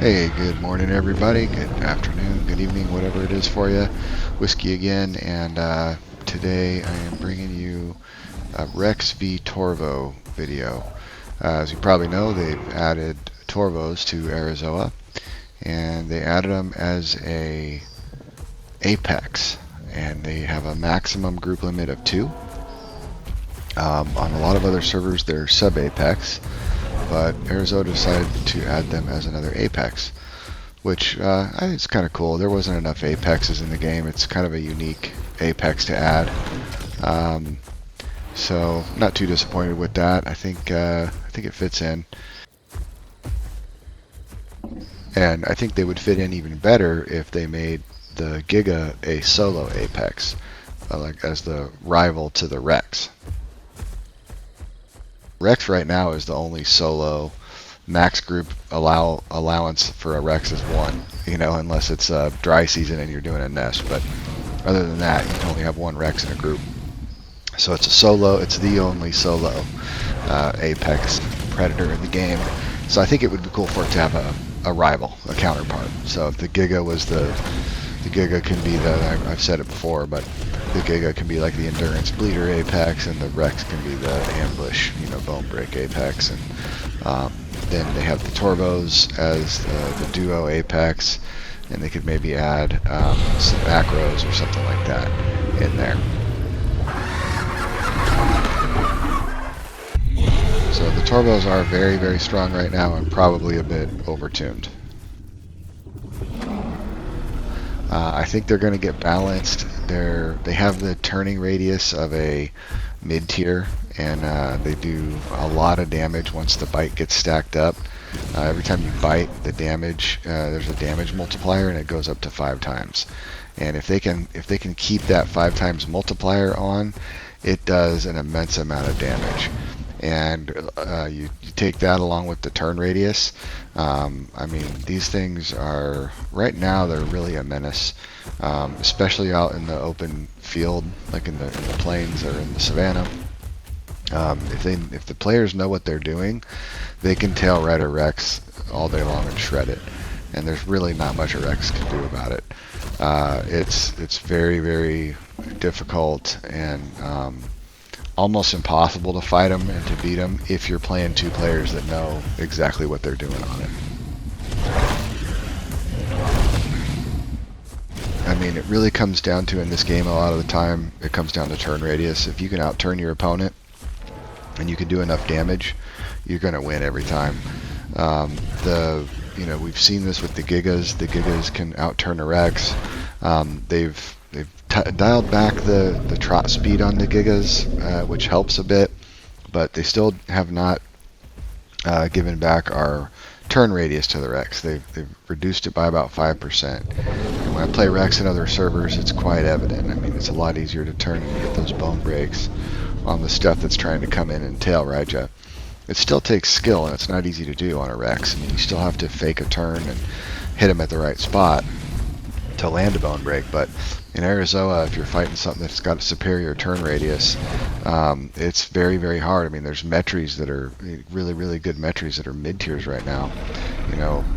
Hey, good morning, everybody. Good afternoon, good evening, whatever it is for you. Whiskey again, and today I am bringing you a Rex v Torvo video. As you probably know, they've added Torvos to Arazoa, and they added them as a apex, and they have a maximum group limit of 2. On a lot of other servers, they're sub-apex, but Arazoa decided to add them as another apex, which I think is kind of cool. There wasn't enough apexes in the game. It's kind of a unique apex to add. So not too disappointed with that. I think it fits in, and I think they would fit in even better if they made the Giga a solo apex, like as the rival to the Rex. Rex right now is the only solo. Max group allowance for a Rex is 1, unless it's a dry season and you're doing a nest. But other than that, you can only have 1 Rex in a group. So it's a solo. It's the only solo apex predator in the game. So I think it would be cool for it to have a rival, a counterpart. So if the Giga was the Giga can be I've said it before, but the Giga can be like the endurance bleeder apex, and the Rex can be the ambush, bone break apex. And then they have the Torvos as the duo apex, and they could maybe add some macros or something like that in there. So the Torvos are very, very strong right now and probably a bit overtuned. I think they're going to get balanced. They have the turning radius of a mid-tier, and they do a lot of damage once the bite gets stacked up. Every time you bite, the damage there's a damage multiplier, and it goes up to 5 times. And if they can keep that 5 times multiplier on, it does an immense amount of damage. And you take that along with the turn radius. I mean, these things are, right now, they're really a menace, especially out in the open field, like in the plains or in the savannah. If the players know what they're doing, they can tail ride a Rex all day long and shred it. And there's really not much a Rex can do about it. It's very, very difficult and almost impossible to fight them and to beat them if you're playing 2 players that know exactly what they're doing on it. I mean, it really comes down to, in this game, a lot of the time, it comes down to turn radius. If you can out-turn your opponent and you can do enough damage, you're going to win every time. We've seen this with the Gigas. The Gigas can out-turn a Rex. They've dialed back the trot speed on the Gigas, which helps a bit, but they still have not given back our turn radius to the Rex. They've reduced it by about 5%. And when I play Rex in other servers, it's quite evident. I mean, it's a lot easier to turn and get those bone breaks on the stuff that's trying to come in and tail ride you. It still takes skill, and it's not easy to do on a Rex. I mean, you still have to fake a turn and hit him at the right spot to land a bone break. But in Arazoa, if you're fighting something that's got a superior turn radius, it's very, very hard. I mean, there's metries that are really, really good metries that are mid-tiers right now,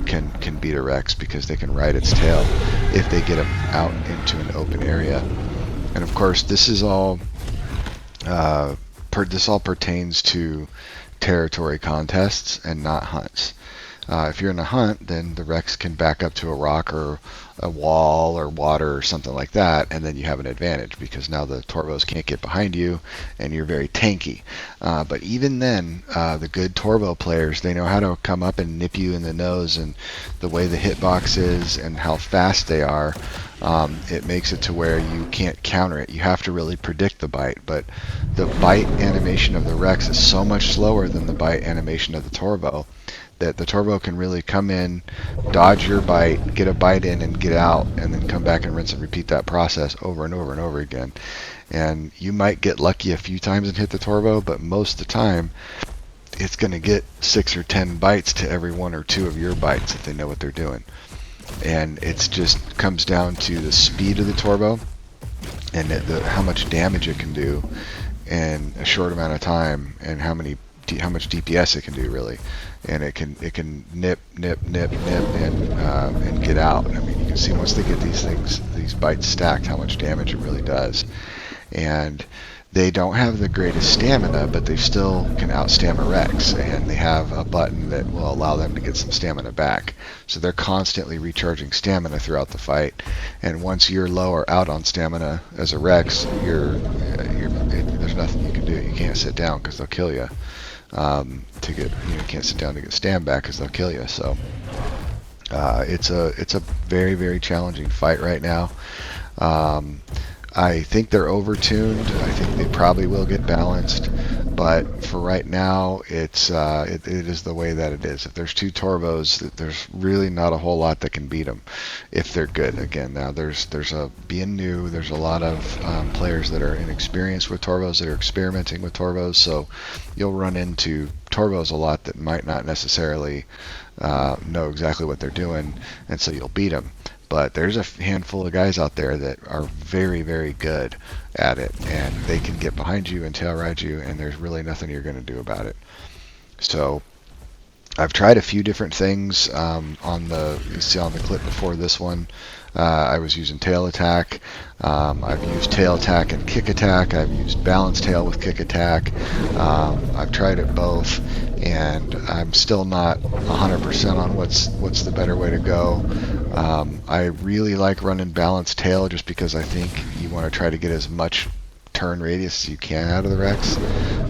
can beat a Rex because they can ride its tail if they get them out into an open area. And of course, this is all this all pertains to territory contests and not hunts. If you're in a hunt, then the Rex can back up to a rock or a wall or water or something like that, and then you have an advantage because now the Torvos can't get behind you and you're very tanky. But even then, the good Torvo players, they know how to come up and nip you in the nose, and the way the hitbox is and how fast they are, it makes it to where you can't counter it. You have to really predict the bite, but the bite animation of the Rex is so much slower than the bite animation of the Torvo that the Torvo can really come in, dodge your bite, get a bite in and get out, and then come back and rinse and repeat that process over and over and over again. And you might get lucky a few times and hit the Torvo, but most of the time it's going to get 6 or 10 bites to every 1 or 2 of your bites if they know what they're doing. And it's just comes down to the speed of the Torvo and how much damage it can do in a short amount of time, and how many how much DPS it can do really, and it can nip and get out. I mean, you can see once they get these bites stacked how much damage it really does. And they don't have the greatest stamina, but they still can outstam a Rex, and they have a button that will allow them to get some stamina back. So they're constantly recharging stamina throughout the fight, and once you're low or out on stamina as a Rex, there's nothing you can do. You can't sit down because they'll kill you. You can't sit down to get stam back because they'll kill you. So it's a very, very challenging fight right now. I think they're overtuned. I think they probably will get balanced, but for right now, it is the way that it is. If there's two Torvos, there's really not a whole lot that can beat them if they're good. Again, now there's being new. There's a lot of players that are inexperienced with Torvos that are experimenting with Torvos, so you'll run into Torvos a lot that might not necessarily know exactly what they're doing, and so you'll beat them. But there's a handful of guys out there that are very, very good at it, and they can get behind you and tail ride you, and there's really nothing you're going to do about it. So I've tried a few different things you see on the clip before this one. I was using tail attack. I've used tail attack and kick attack. I've used balance tail with kick attack. I've tried it both, and I'm still not 100% on what's the better way to go. I really like running balance tail just because I think you want to try to get as much turn radius as you can out of the Rex,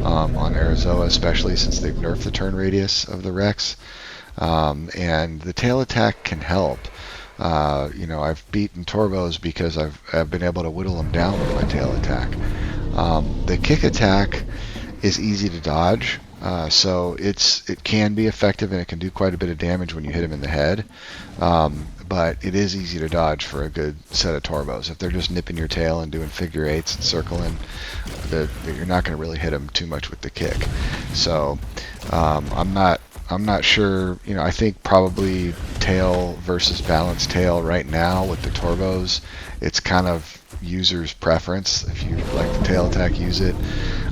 on Arazoa especially, since they've nerfed the turn radius of the Rex. And the tail attack can help. I've beaten Torvos because I've been able to whittle them down with my tail attack. The kick attack is easy to dodge, so it can be effective and it can do quite a bit of damage when you hit him in the head. But it is easy to dodge for a good set of Torvos. If they're just nipping your tail and doing figure eights and circling, you're not going to really hit them too much with the kick. So I'm not sure. I think probably tail versus balance tail right now with the Torvos. It's kind of user's preference. If you like the tail attack, use it.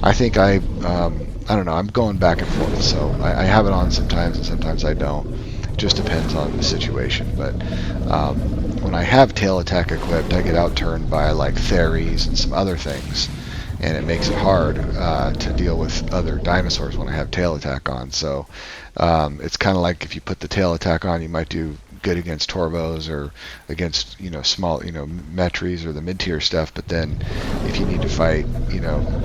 I think I don't know. I'm going back and forth. So I have it on sometimes and sometimes I don't. Just depends on the situation. But when I have tail attack equipped, I get outturned by like Theres and some other things, and it makes it hard to deal with other dinosaurs when I have tail attack on. So it's kind of like if you put the tail attack on, you might do good against Torvos or against small Metries or the mid-tier stuff, but then if you need to fight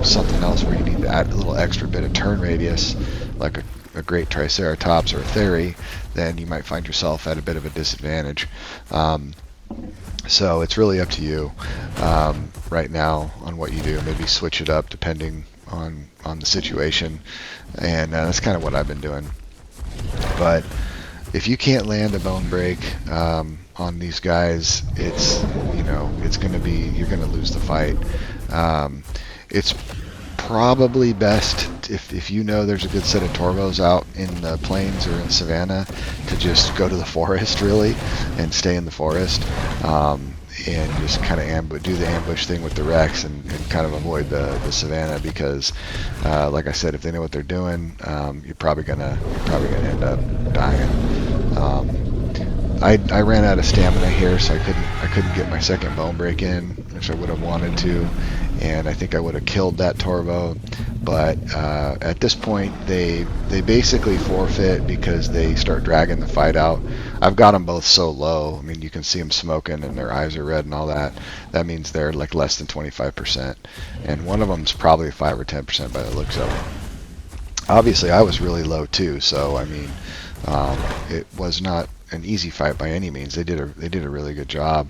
something else where you need to add a little extra bit of turn radius, like a great Triceratops or a Theres, then you might find yourself at a bit of a disadvantage. So it's really up to you right now on what you do. Maybe switch it up depending on the situation, and that's kind of what I've been doing. But if you can't land a bone break on these guys, it's going to be, you're going to lose the fight. It's probably best if you know there's a good set of Torvos out in the plains or in savannah to just go to the forest really and stay in the forest, and just kind of do the ambush thing with the Rex and kind of avoid the savannah, because like I said, if they know what they're doing, you're probably gonna end up dying. I ran out of stamina here, so I couldn't get my second bone break in, which I would have wanted to, and I think I would have killed that Torvo. But at this point, they basically forfeit because they start dragging the fight out. I've got them both so low. I mean, you can see them smoking and their eyes are red and all that. That means they're like less than 25%, and one of them's probably 5 or 10% by the looks of it. Obviously, I was really low too, so I mean, it was not an easy fight by any means. They did a really good job.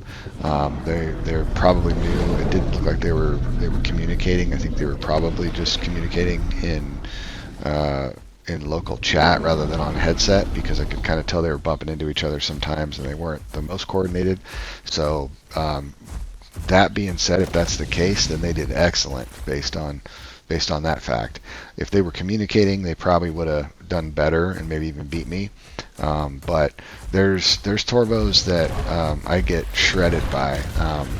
They're probably new. It didn't look like they were communicating. I think they were probably just communicating in local chat rather than on headset, because I could kind of tell they were bumping into each other sometimes and they weren't the most coordinated. So that being said, if that's the case, then they did excellent based on that fact. If they were communicating, they probably would have done better and maybe even beat me. But there's Torvos that I get shredded by.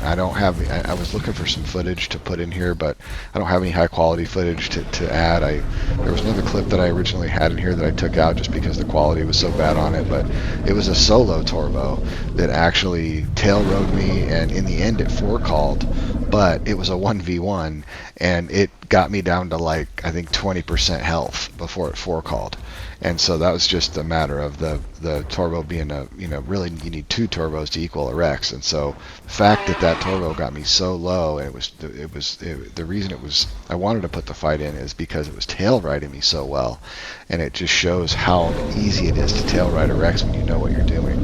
I don't have. I was looking for some footage to put in here, but I don't have any high quality footage to add. There was another clip that I originally had in here that I took out just because the quality was so bad on it. But it was a solo Torvo that actually tail rode me, and in the end it four called. But it was a 1v1, and it got me down to like I think 20% health before it four called. And so that was just a matter of the Torvo being a, really you need two Torvos to equal a Rex. And so the fact that that Torvo got me so low, and the reason I wanted to put the fight in is because it was tail riding me so well. And it just shows how easy it is to tail ride a Rex when you know what you're doing.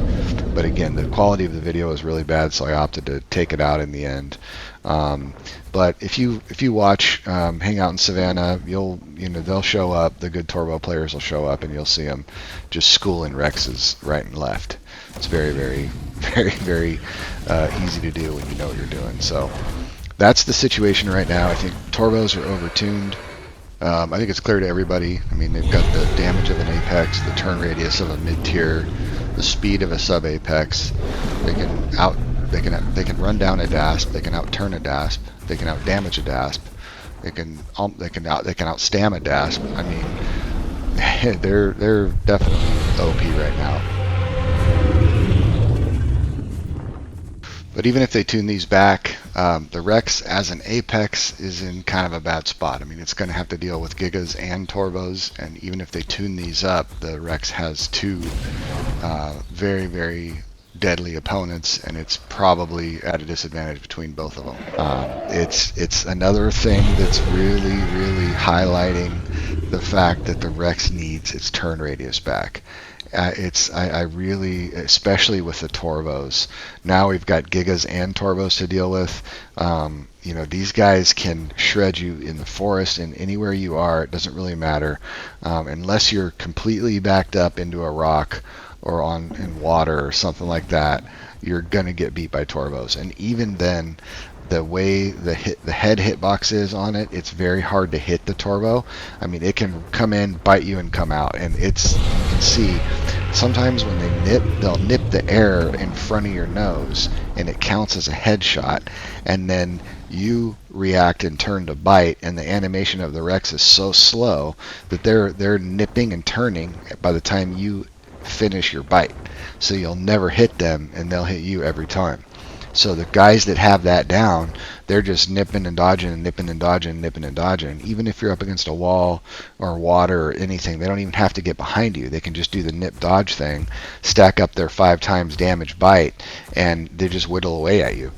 But again, the quality of the video is really bad, so I opted to take it out in the end. But if you watch Hang Out in Savannah, they'll show up. The good Torvo players will show up, and you'll see them just schooling Rexes right and left. It's very, very, very, very easy to do when you know what you're doing. So that's the situation right now. I think Torvos are overtuned. I think it's clear to everybody. I mean, they've got the damage of an Apex, the turn radius of a mid-tier, the speed of a sub-Apex. They can run down a DASP. They can out-turn a DASP. They can out-damage a DASP. They can out-stam a DASP. I mean, they're definitely OP right now. But even if they tune these back, the Rex as an Apex is in kind of a bad spot. I mean, it's going to have to deal with Gigas and Torvos, and even if they tune these up, the Rex has two very, very deadly opponents, and it's probably at a disadvantage between both of them. It's another thing that's really, really highlighting the fact that the Rex needs its turn radius back. I really, especially with the Torvos. Now we've got Gigas and Torvos to deal with. These guys can shred you in the forest and anywhere you are. It doesn't really matter, unless you're completely backed up into a rock or in water or something like that. You're gonna get beat by Torvos, and even then, the way the head hitbox is on it, it's very hard to hit the Torvo. I mean, it can come in, bite you, and come out, and you can see sometimes when they'll nip the air in front of your nose, and it counts as a headshot, and then you react and turn to bite, and the animation of the Rex is so slow that they're nipping and turning by the time you finish your bite, so you'll never hit them, and they'll hit you every time. So the guys that have that down, they're just nipping and dodging and nipping and dodging, nipping and dodging. Even if you're up against a wall or water or anything, they don't even have to get behind you. They can just do the nip dodge thing, stack up their 5 times damage bite, and they just whittle away at you.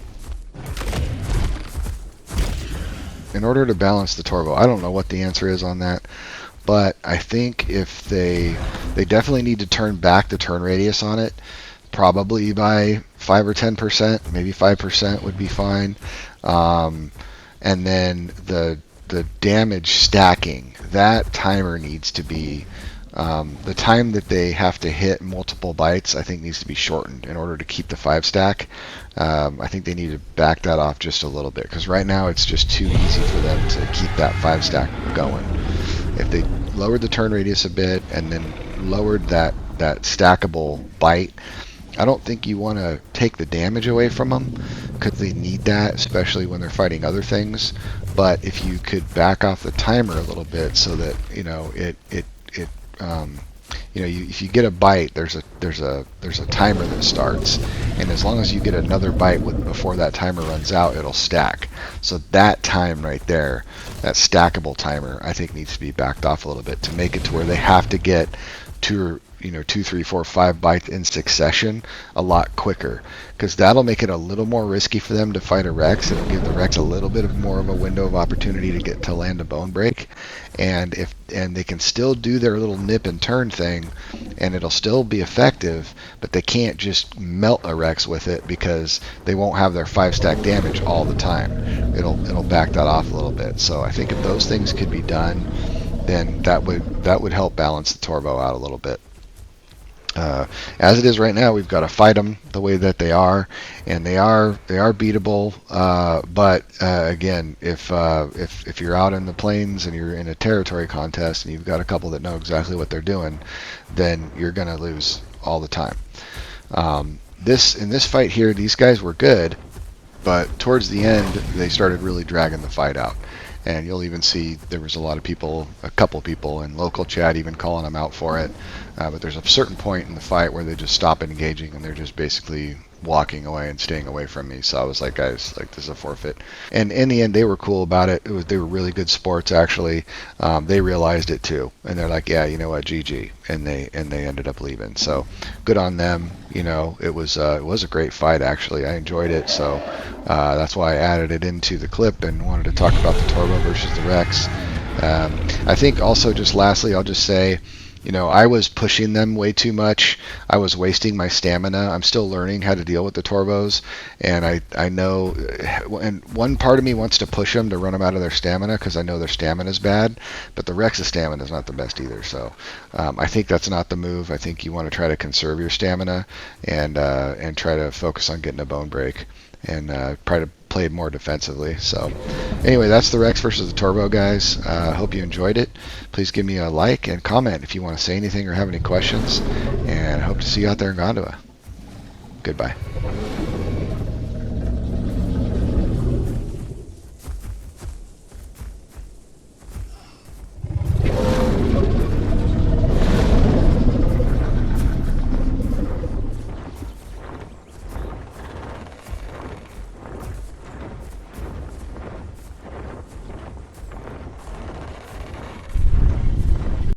In order to balance the Torvo, I don't know what the answer is on that, but I think if they definitely need to turn back the turn radius on it, probably by 5 or 10%, maybe 5% would be fine. And then the damage stacking, that timer needs to be, the time that they have to hit multiple bites, I think needs to be shortened in order to keep the 5 stack. I think they need to back that off just a little bit, because right now it's just too easy for them to keep that 5 stack going. If they lowered the turn radius a bit and then lowered that stackable bite, I don't think you want to take the damage away from them, because they need that, especially when they're fighting other things. But if you could back off the timer a little bit, so that if you get a bite, there's a timer that starts, and as long as you get another bite before that timer runs out, it'll stack. So that time right there, that stackable timer, I think needs to be backed off a little bit to make it to where they have to get 2, 3, 4, 5 bites in succession a lot quicker, because that'll make it a little more risky for them to fight a Rex. It'll give the Rex a little bit more of a window of opportunity to land a bone break, and they can still do their little nip and turn thing, and it'll still be effective, but they can't just melt a Rex with it, because they won't have their 5 stack damage all the time. It'll back that off a little bit. So I think if those things could be done, then that would help balance the Torvo out a little bit. As it is right now, we've got to fight them the way that they are, and they are beatable. But again, if you're out in the plains and you're in a territory contest and you've got a couple that know exactly what they're doing, then you're gonna lose all the time. This in this fight here, these guys were good, but towards the end, they started really dragging the fight out. And you'll even see there was a couple people in local chat even calling them out for it. But there's a certain point in the fight where they just stop engaging and they're just basically walking away and staying away from me. So I was like, guys, like this is a forfeit. And in the end, they were cool about it. They were really good sports actually. They realized it too, and they're like, yeah, you know what, GG, and they ended up leaving. So good on them. You know, it was a great fight actually. I enjoyed it. So that's why I added it into the clip and wanted to talk about the Torvo versus the Rex. I think also just lastly, I'll just say, you know, I was pushing them way too much. I was wasting my stamina. I'm still learning how to deal with the Torvos, and I know, and one part of me wants to push them to run them out of their stamina because I know their stamina is bad, but the Rex's stamina is not the best either. So I think that's not the move. I think you want to try to conserve your stamina and try to focus on getting a bone break and try to play more defensively. So anyway, that's the Rex versus the Torvo, guys. Hope you enjoyed it. Please give me a like and comment if you want to say anything or have any questions. And I hope to see you out there in Gondua. Goodbye.